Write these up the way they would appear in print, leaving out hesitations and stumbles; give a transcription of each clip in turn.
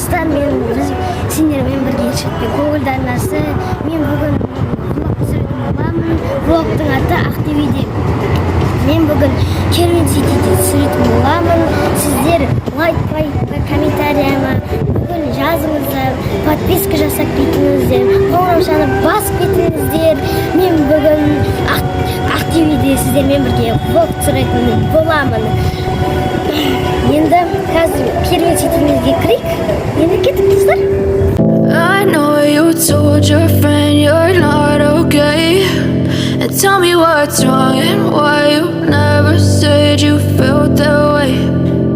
достар, біз сендермен бірге Ершатпен көңілді арнасы. Мен бүгін влог түсіретін боламын. Влогтың аты Ақтөбеде. Мен бүгін Керуен ситиде түсіретін боламын. Сіздер лайк қойып, комментарияма бүгін жазыңыздар, подписка жасап кетіңіздер, қоңыраушаны басып кетіңіздер. Мен бүгін Ақтөбеде сіздермен бірге влог түсіретін боламын. Енді қазір Керемет ситимізге кірейік. Енді кетіп достар. I know you told your friend you're not okay, and tell me what's wrong and why you never said you felt that way.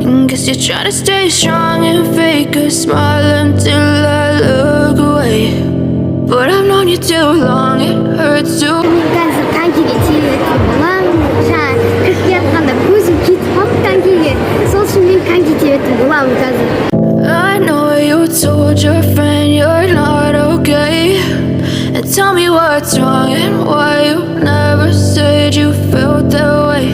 And guess you're trying to stay strong and fake a smile until I look away. But I've known you too long, it hurts to. Қазір конькиге тиетін боламын. Жаңа кіріп жатқанда көзім кетіп қалды конькиге. Сол үшін мен коньки тебетін боламын қазір. I know you told your friend you're not okay, and tell me what's wrong and why you never said you felt that way.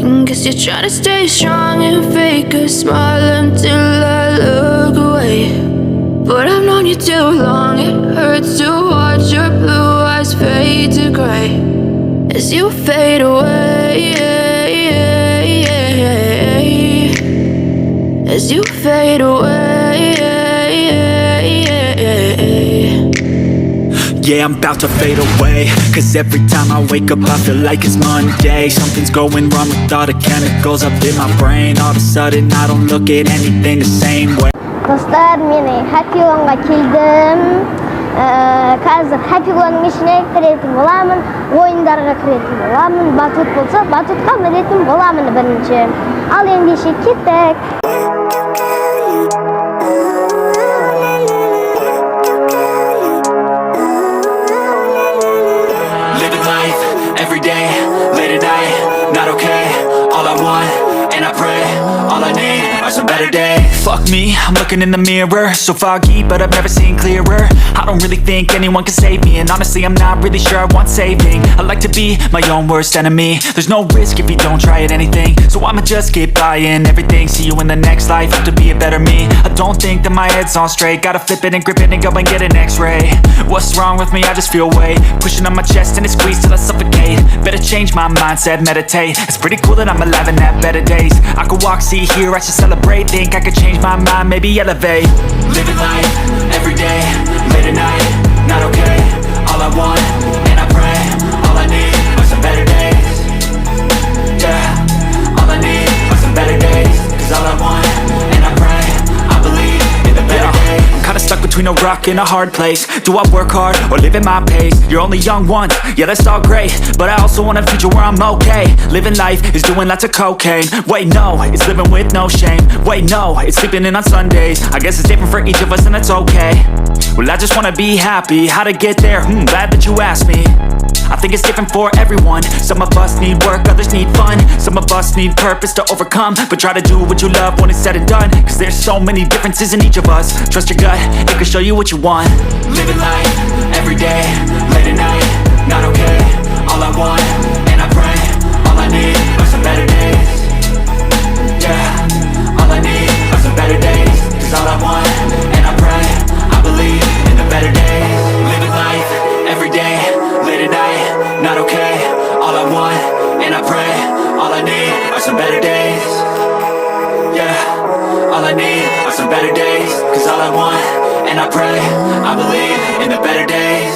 And guess you're trying to stay strong and fake a smile until I look away. But I've known you too long, it hurts to watch your blue eyes fade to gray as you fade away, as you fade away. Yeah, I'm about to fade away, cause every time I wake up I feel like it's Monday. Something's going wrong with all the chemicals up in my brain. All of a sudden I don't look at anything the same way. Dostlar, мен Хэппи Лонға келдім. Қазір Хэппи Лонның ішіне кіретін боламын, ойындарға кіретін боламын. Батут болса, батутқа мінетін боламын бірінші. Ал ендеше кеттік. Living life, every day, late at night, not okay. All I want, and I pray, all I need are some better days. Fuck me, I'm looking in the mirror, so foggy, but I've never seen clearer. I don't really think anyone can save me, and honestly I'm not really sure I want saving. I like to be my own worst enemy. There's no risk if you don't try at anything, so I'ma just keep buying everything. See you in the next life, have to be a better me. I don't think that my head's on straight, gotta flip it and grip it and go and get an x-ray. What's wrong with me? I just feel weight pushing on my chest and it squeezes till I suffocate. Better change my mindset, meditate. It's pretty cool that I'm alive and have better days. I could walk, see, hear, I should celebrate. Think I could change my mind, maybe elevate. Living life, every day, late at night, not okay. All I want, and I pray, all I need are some better days. Yeah, all I need are some better days. Cause all I want, and I pray, I believe in the better days. I'm kinda stuck between a rock and a hard place. Do I work hard or live at my pace? You're only young once, yeah that's all great, but I also want a future where I'm okay. Living life is doing lots of cocaine. Wait no, it's living with no shame. Wait no, it's sleeping in on Sundays. I guess it's different for each of us and that's okay. Well I just wanna be happy, how to get there? Glad that you asked me. I think it's different for everyone. Some of us need work, others need fun. Some of us need purpose to overcome, but try to do what you love when it's said and done. Cause there's so many differences in each of us. Trust your gut, it can show you what you want. Living life, every day, late at night, not okay. All I want, and I pray, all I need are some better days. Yeah, all I need are some better days. Cause all I want, and I pray, I believe in the better days. Living life, every day, late at night, not okay. All I want, and I pray, all I need are some better days. Yeah, all I need are some better days. Cause all I want, and I pray, I believe in the better days.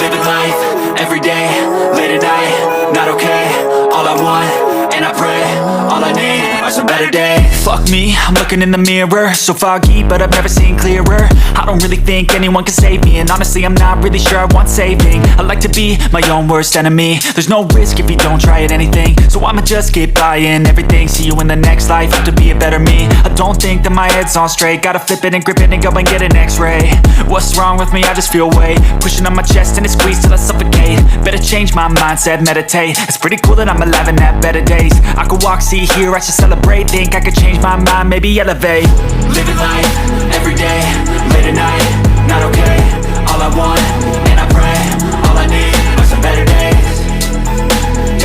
Living life, every day, late at night, not okay. All I want, and I pray, all I need are some better days. Fuck me, I'm looking in the mirror, so foggy, but I've never seen clearer. I don't really think anyone can save me, and honestly I'm not really sure I want saving. I like to be my own worst enemy. There's no risk if you don't try at anything, so I'ma just keep buying everything. See you in the next life, have to be a better me. I don't think that my head's on straight, gotta flip it and grip it and go and get an x-ray. What's wrong with me? I just feel weight pushing on my chest and it squeezes till I suffocate. Better change my mindset, meditate. It's pretty cool that I'm alive and have better days. I could walk, see, hear, I should celebrate. Think I could change my mind, maybe elevate. Living life, every day, late at night, not okay. All I want, and I pray, all I need are some better days.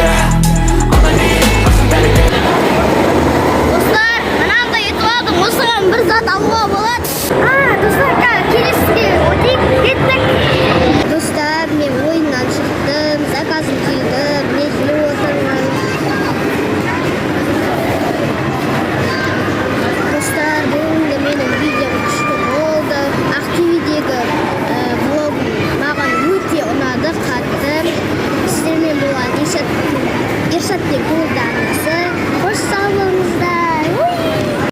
табуға